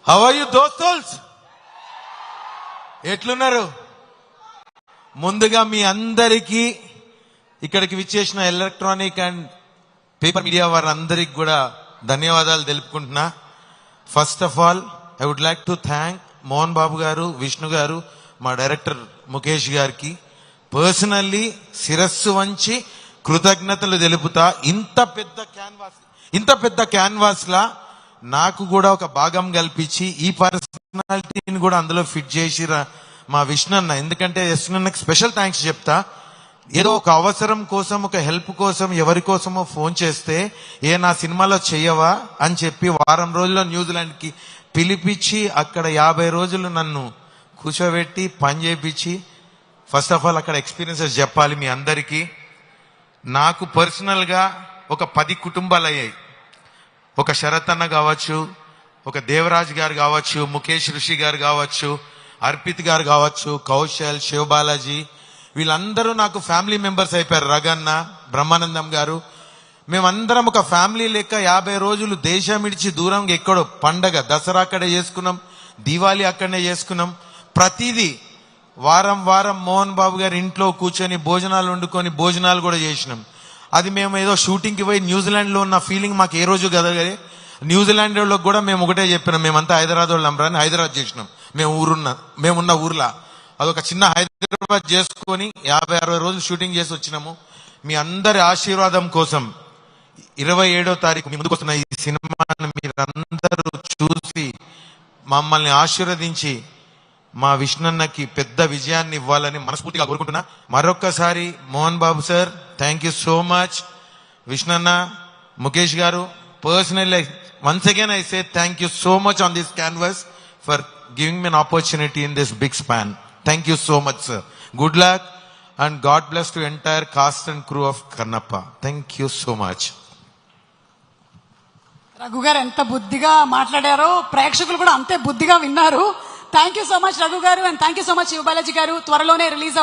How are you దోస్తోల్స్? ఎట్లున్నారు? ముందుగా మీ అందరికీ ఇక్కడికి విచ్చేసిన ఎలక్ట్రానిక్ అండ్ పేపర్ మీడియా వారందరికి కూడా ధన్యవాదాలు తెలుపుకుంటున్నా. First of all I would like to thank Mohan Babu garu, Vishnu గారు, మా డైరెక్టర్ ముఖేష్ గారికి పర్సనల్లీ శిరస్సు వంచి కృతజ్ఞతలు తెలుపుతా. ఇంత పెద్ద క్యాన్వాస్ లా నాకు కూడా ఒక భాగం కల్పించి ఈ పర్సనాలిటీని కూడా అందులో ఫిట్ చేసి మా విష్ణన్న, ఎందుకంటే విష్ణన్నకి స్పెషల్ థ్యాంక్స్ చెప్తా. ఏదో ఒక అవసరం కోసం, ఒక హెల్ప్ కోసం, ఎవరి కోసమో ఫోన్ చేస్తే నా సినిమాలో చెయ్యవా అని చెప్పి వారం రోజుల్లో న్యూజిలాండ్ కి పిలిపించి అక్కడ 50 రోజులు నన్ను కూర్చోబెట్టి పని చేయించి, ఫస్ట్ ఆఫ్ ఆల్ అక్కడ ఎక్స్పీరియన్సెస్ చెప్పాలి మీ అందరికీ. నాకు పర్సనల్ గా ఒక 10 కుటుంబాలు అయ్యాయి. ఒక శరత్ అన్న కావచ్చు, ఒక దేవరాజ్ గారు కావచ్చు, ముఖేష్ ఋషి గారు కావచ్చు, అర్పిత్ గారు కావచ్చు, కౌశల్, శివబాలాజీ, వీళ్ళందరూ నాకు ఫ్యామిలీ మెంబర్స్ అయిపోయారు. రగన్న, బ్రహ్మానందం గారు, మేమందరం ఒక ఫ్యామిలీ లెక్క 50 రోజులు దేశం ఇడిచి దూరంగా ఎక్కడో పండగ, దసరా అక్కడే చేసుకున్నాం, దీవాలి అక్కడనే చేసుకున్నాం. ప్రతిదీ వారం వారం మోహన్ బాబు గారి ఇంట్లో కూర్చొని భోజనాలు వండుకొని భోజనాలు కూడా చేసినాం. అది మేము ఏదో షూటింగ్ కి పోయి న్యూజిలాండ్ లో ఉన్న ఫీలింగ్ మాకు ఏ రోజు కదా. న్యూజిలాండ్ లో కూడా మేము ఒకటే చెప్పినాం, మేమంతా హైదరాబాద్ వాళ్ళం రా అని హైదరాబాద్ చేసినాం. మేమున్న ఊర్లో అదొక చిన్న హైదరాబాద్ చేసుకొని 50-60 రోజులు షూటింగ్ చేసి వచ్చినాము. మీ అందరి ఆశీర్వాదం కోసం 27వ తారీఖు మీ ముందుకు వస్తున్న ఈ సినిమాని మీరందరూ చూసి మమ్మల్ని ఆశీర్వదించి మా విష్ణన్నకి పెద్ద విజయాన్ని ఇవ్వాలని మనస్ఫూర్తిగా కోరుకుంటున్నా. మరొక్కసారి Mohan Babu sir, thank you so much. విష్ణన్న, Mukesh garu, personally once again I say thank you so much on this canvas for giving me an opportunity in this big span. Thank you so much sir. Good luck and god bless to entire cast and crew of Kannappa. Thank you so much. Raghu garu ఎంత బుద్ధిగా మాట్లాడారో ప్రేక్షకులు కూడా అంతే బుద్ధిగా విన్నారు. Thank you so much Raghu garu, and thank you so much Shivabalaji garu. త్వరలోనే release